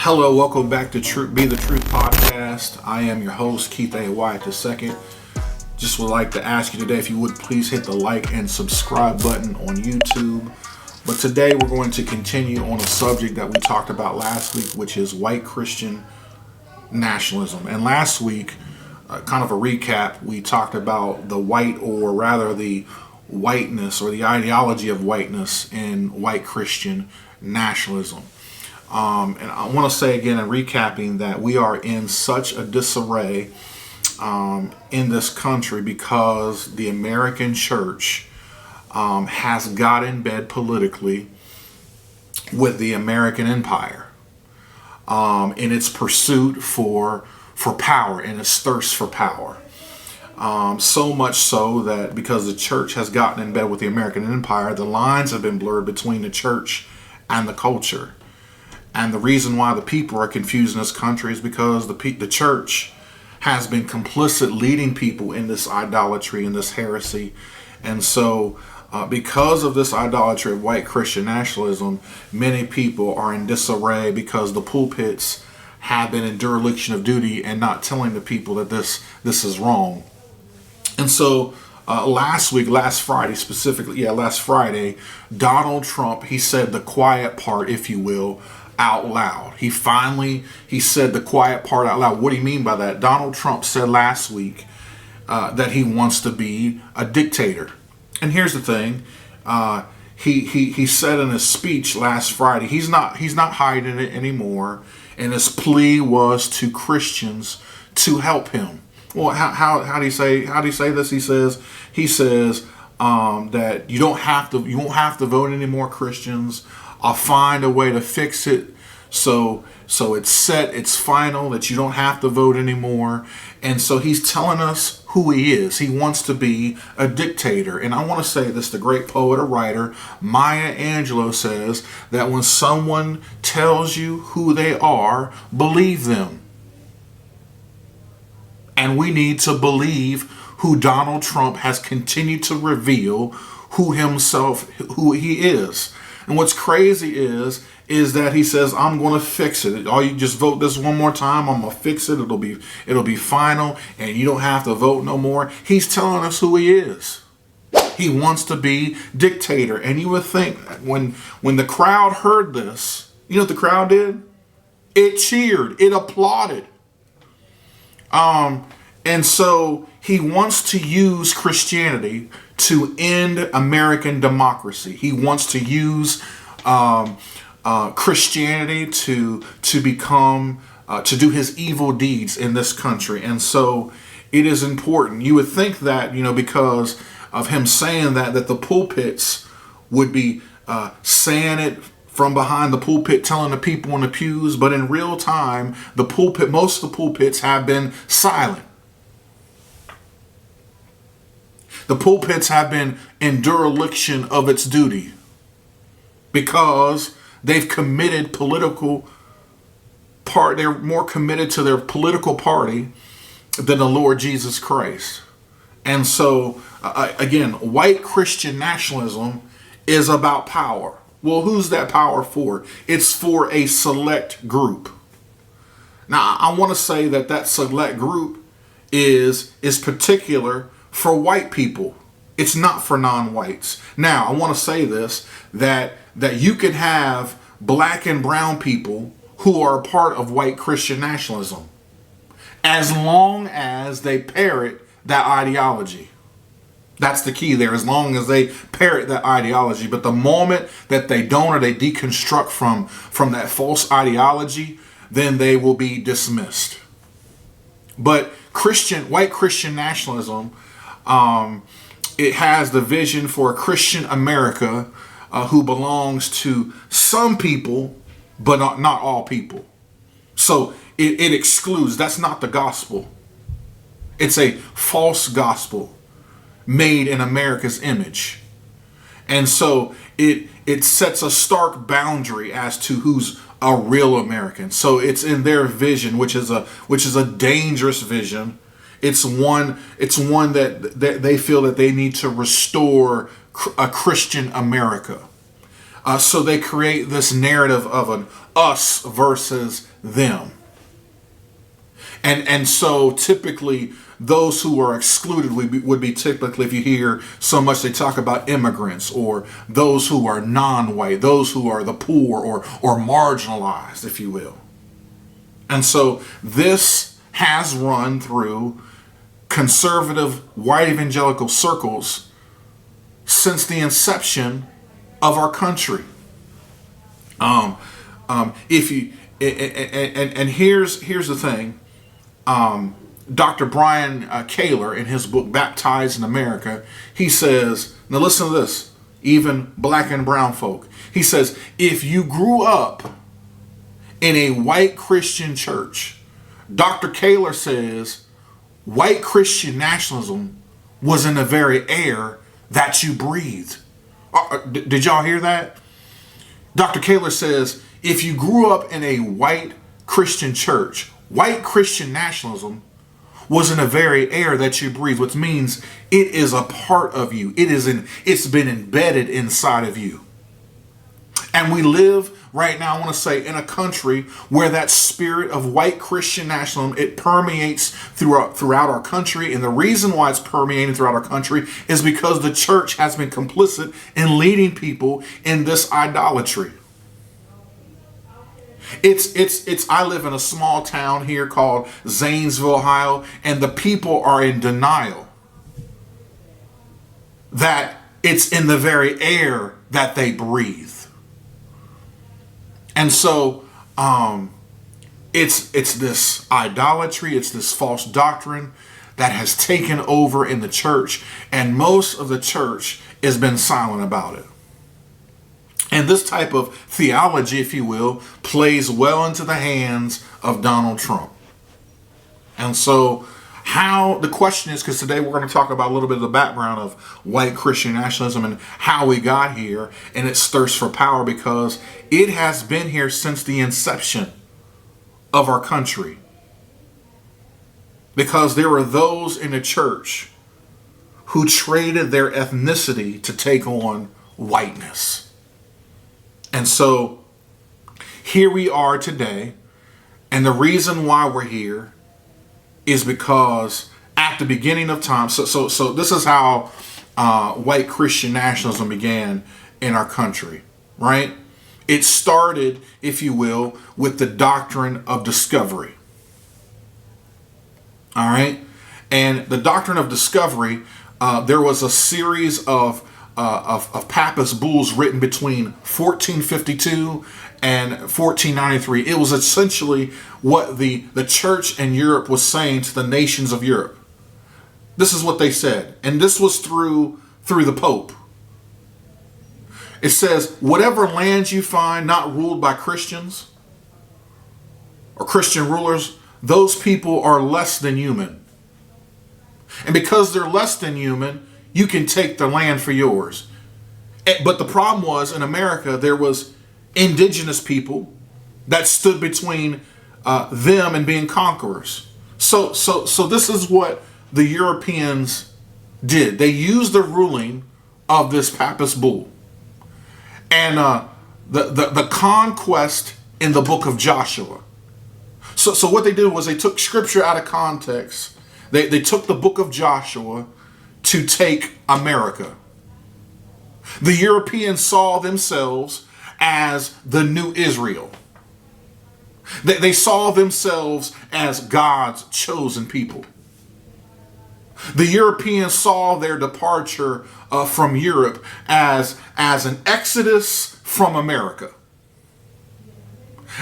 Hello, welcome back to Be the Truth podcast. I am your host, Keith A. Wyatt II. Just would like to ask you today if you would please hit the like and subscribe button on YouTube. But today we're going to continue on a subject that we talked about last week, which is white Christian nationalism. And last week, kind of a recap, we talked about the white, or rather the whiteness or the ideology of whiteness in white Christian nationalism. And I want to say again, in recapping, that we are in such a disarray in this country because the American church has got in bed politically with the American empire in its pursuit for power and its thirst for power. So much so that because the church has gotten in bed with the American empire, the lines have been blurred between the church and the culture. And the reason why the people are confused in this country is because the church has been complicit leading people in this idolatry and this heresy. And so because of this idolatry of white Christian nationalism, many people are in disarray because the pulpits have been in dereliction of duty and not telling the people that this is wrong. And so last Friday, Donald Trump, he said the quiet part, if you will, out loud. He said the quiet part out loud. What do you mean by that? Donald Trump said last week that he wants to be a dictator. And here's the thing. He said in his speech last Friday, he's not hiding it anymore. And his plea was to Christians to help him. Well, how do you say this? He says that you won't have to vote anymore, Christians. I'll find a way to fix it so it's set, it's final, that you don't have to vote anymore. And so he's telling us who he is. He wants to be a dictator. And I want to say this, the great poet or writer Maya Angelou says that when someone tells you who they are, believe them. And we need to believe who Donald Trump has continued to reveal who he is. And what's crazy is that he says, I'm going to fix it. All you just vote this one more time, I'm going to fix it. It'll be final, and you don't have to vote no more. He's telling us who he is. He wants to be dictator. And you would think when the crowd heard this, you know what the crowd did? It cheered. It applauded. And so he wants to use Christianity to end American democracy. He wants to use Christianity to become to do his evil deeds in this country. And so it is important. You would think that, because of him saying that the pulpits would be saying it from behind the pulpit, telling the people in the pews, but in real time, most of the pulpits have been silent. The pulpits have been in dereliction of its duty because they've committed they're more committed to their political party than the Lord Jesus Christ. And so, again, white Christian nationalism is about power. Well, who's that power for? It's for a select group. Now, I want to say that select group is particular for white people. It's not for non-whites. Now, I want to say this, that you can have black and brown people who are a part of white Christian nationalism, as long as they parrot that ideology. That's the key there, as long as they parrot that ideology. But the moment that they don't, or they deconstruct from that false ideology, then they will be dismissed. But white Christian nationalism, it has the vision for a Christian America who belongs to some people, but not all people. So it excludes. That's not the gospel. It's a false gospel made in America's image. And so it sets a stark boundary as to who's a real American. So it's in their vision, which is a dangerous vision. It's one that they feel that they need to restore a Christian America. So they create this narrative of an us versus them. And so typically those who are excluded would be typically, if you hear so much, they talk about immigrants or those who are non-white, those who are the poor or marginalized, if you will. And so this has run through conservative white evangelical circles since the inception of our country. If you and here's the thing. Dr. Brian Kaler, in his book Baptized in America, he says, now listen to this, even black and brown folk. He says, if you grew up in a white Christian church, Dr. Kaler says, white Christian nationalism was in the very air that you breathed. Did y'all hear that? Dr. Kaler says, if you grew up in a white Christian church, white Christian nationalism was in the very air that you breathe, which means it is a part of you. It's been embedded inside of you. And we live right now, I want to say, in a country where that spirit of white Christian nationalism, it permeates throughout our country. And the reason why it's permeating throughout our country is because the church has been complicit in leading people in this idolatry. I live in a small town here called Zanesville, Ohio, and the people are in denial that it's in the very air that they breathe. And so it's this idolatry, it's this false doctrine that has taken over in the church, and most of the church has been silent about it. And this type of theology, if you will, plays well into the hands of Donald Trump. And so the question is, because today we're going to talk about a little bit of the background of white Christian nationalism and how we got here and its thirst for power, because it has been here since the inception of our country. Because there were those in the church who traded their ethnicity to take on whiteness. And so here we are today, and the reason why we're here is because at the beginning of time, so this is how white Christian nationalism began in our country, right? It started, if you will, with the doctrine of discovery. All right? And the doctrine of discovery, there was a series of Papist bulls written between 1452 and 1493. It was essentially what the church in Europe was saying to the nations of Europe. This is what they said, and this was through the Pope. It says, whatever lands you find not ruled by Christians or Christian rulers, those people are less than human. And because they're less than human, you can take the land for yours. But the problem was, in America, there was indigenous people that stood between them and being conquerors. So this is what the Europeans did. They used the ruling of this Papist bull. And the conquest in the book of Joshua. So what they did was they took scripture out of context. They took the book of Joshua to take America. The Europeans saw themselves as the new Israel. They saw themselves as God's chosen people. The Europeans saw their departure from Europe as an exodus from America.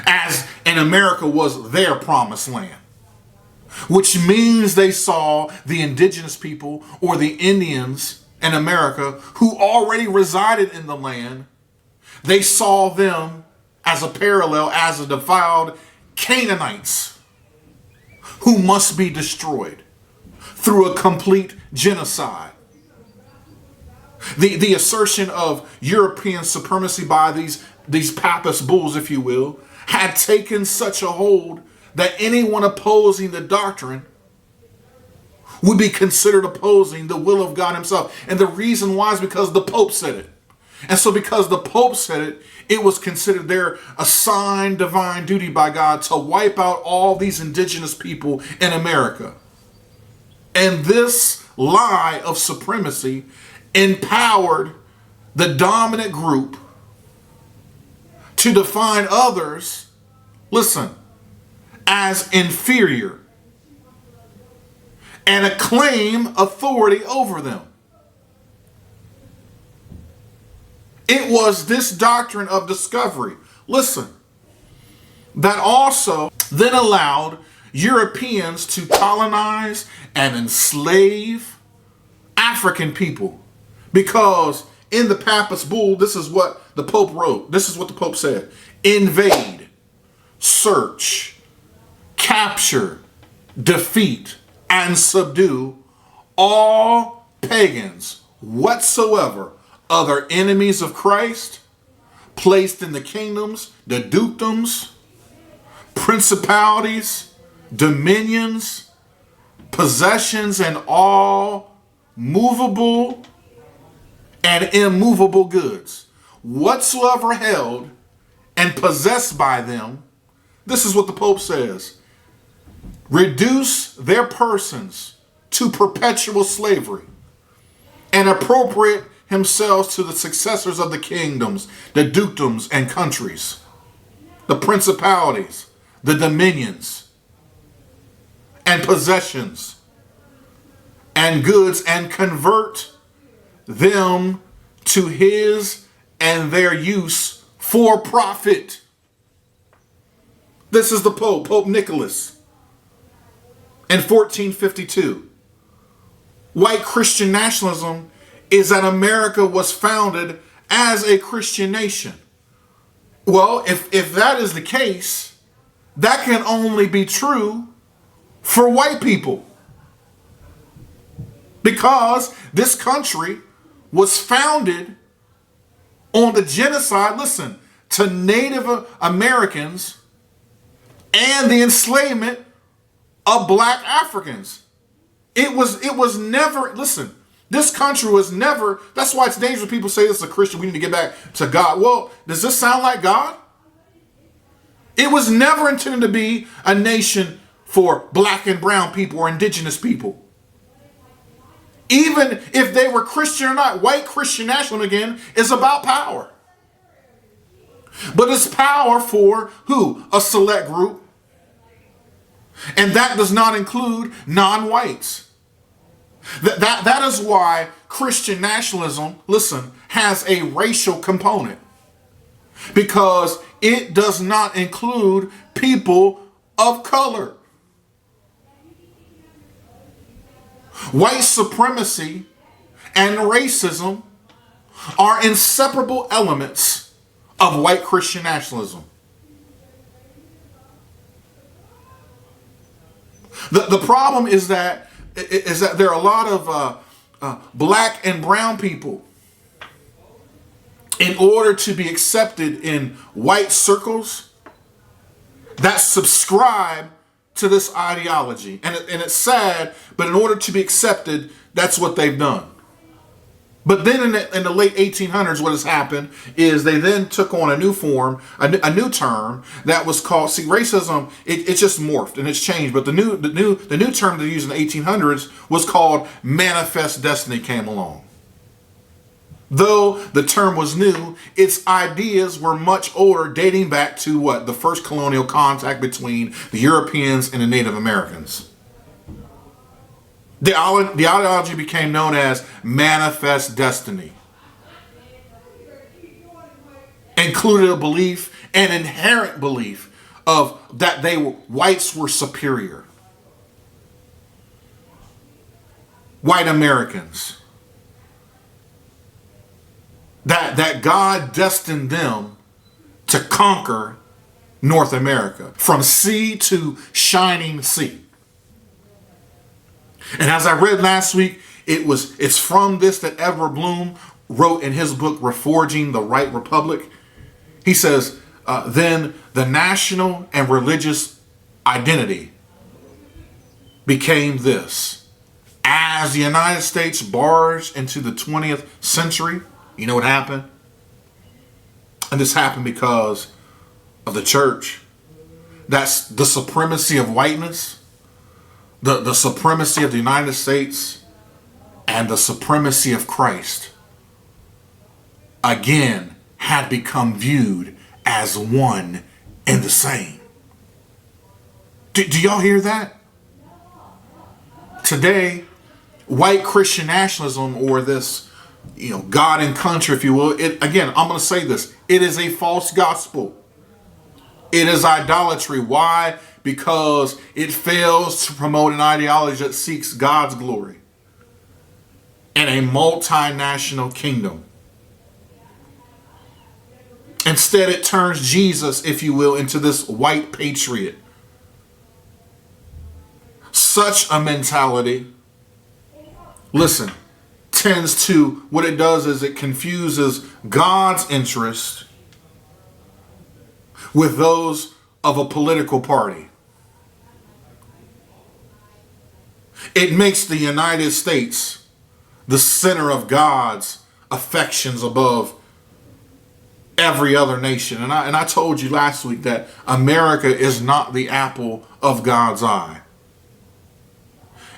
And America was their promised land. Which means they saw the indigenous people or the Indians in America who already resided in the land. They saw them as a parallel, as a defiled Canaanites who must be destroyed through a complete genocide. The assertion of European supremacy by these Papist bulls, if you will, had taken such a hold that anyone opposing the doctrine would be considered opposing the will of God himself. And the reason why is because the Pope said it. And so because the Pope said it, it was considered their assigned divine duty by God to wipe out all these indigenous people in America. And this lie of supremacy empowered the dominant group to define others, listen, as inferior and acclaim authority over them. It was this doctrine of discovery, listen, that also then allowed Europeans to colonize and enslave African people. Because in the Papist Bull, this is what the Pope wrote. This is what the Pope said. Invade, search, capture, defeat, and subdue all pagans whatsoever, other enemies of Christ, placed in the kingdoms, the dukedoms, principalities, dominions, possessions, and all movable and immovable goods, whatsoever held and possessed by them. This is what the Pope says. Reduce their persons to perpetual slavery and appropriate himself to the successors of the kingdoms, the dukedoms and countries, the principalities, the dominions and possessions and goods, and convert them to his and their use for profit. This is the Pope, Pope Nicholas, in 1452. White Christian nationalism is that America was founded as a Christian nation. Well, if that is the case, that can only be true for white people. Because this country was founded on the genocide, listen, to Native Americans and the enslavement of black Africans. It was never, listen, this country was never, that's why it's dangerous when people say this is a Christian, we need to get back to God. Well, does this sound like God? It was never intended to be a nation for black and brown people or indigenous people. Even if they were Christian or not, white Christian nationalism, again, is about power. But it's power for who? A select group. And that does not include non-whites. That is why Christian nationalism, listen, has a racial component. Because it does not include people of color. White supremacy and racism are inseparable elements of white Christian nationalism. The problem is that there are a lot of black and brown people, in order to be accepted in white circles, that subscribe to this ideology. And it's sad, but in order to be accepted, that's what they've done. But then in the late 1800s, what has happened is they then took on a new form, a new term that was called, see, racism, it just morphed and it's changed. But the new term they used in the 1800s was called manifest destiny came along. Though the term was new, its ideas were much older, dating back to what? The first colonial contact between the Europeans and the Native Americans. The ideology became known as manifest destiny. Included a belief, an inherent belief of that whites were superior. White Americans. That God destined them to conquer North America from sea to shining sea. And as I read last week, it's from this that Edward Bloom wrote in his book, Reforging the Right Republic. He says, then the national and religious identity became this. As the United States barged into the 20th century, you know what happened? And this happened because of the church. That's the supremacy of whiteness, the supremacy of the United States, and the supremacy of Christ, again, had become viewed as one and the same. Do y'all hear that? Today, white Christian nationalism, or this, God and country, if you will, again, I'm going to say this, it is a false gospel. It is idolatry. Why? Because it fails to promote an ideology that seeks God's glory in a multinational kingdom. Instead, it turns Jesus, if you will, into this white patriot. Such a mentality, listen, tends to, what it does is it confuses God's interest with those of a political party. It makes the United States the center of God's affections above every other nation. And I told you last week that America is not the apple of God's eye.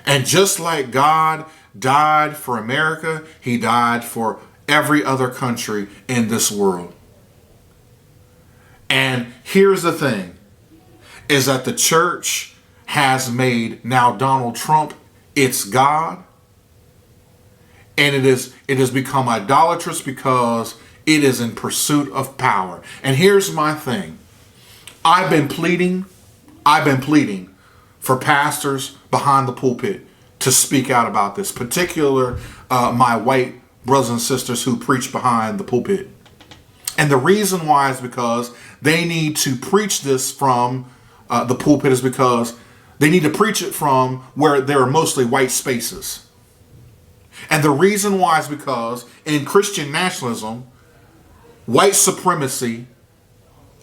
And just like God died for America, he died for every other country in this world. And here's the thing, is that the church has made now Donald Trump its God. And it has become idolatrous because it is in pursuit of power. And here's my thing. I've been pleading for pastors behind the pulpit to speak out about this, particular my white brothers and sisters who preach behind the pulpit. And the reason why is because they need to preach this from the pulpit, is because they need to preach it from where there are mostly white spaces. And the reason why is because in Christian nationalism, white supremacy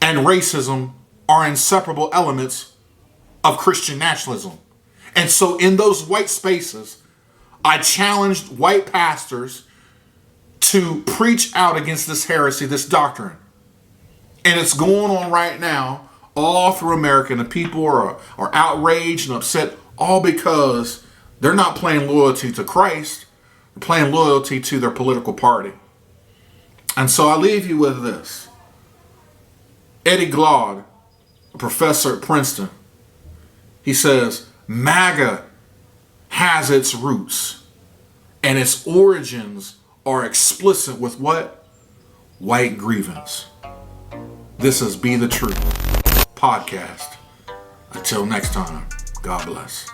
and racism are inseparable elements of Christian nationalism. And so in those white spaces, I challenged white pastors to preach out against this heresy, this doctrine. And it's going on right now all through America. And the people are outraged and upset, all because they're not playing loyalty to Christ. They're playing loyalty to their political party. And so I leave you with this. Eddie Glaude, a professor at Princeton, he says, MAGA has its roots and its origins are explicit with what? White grievance. This is Be the Truth podcast. Until next time, God bless.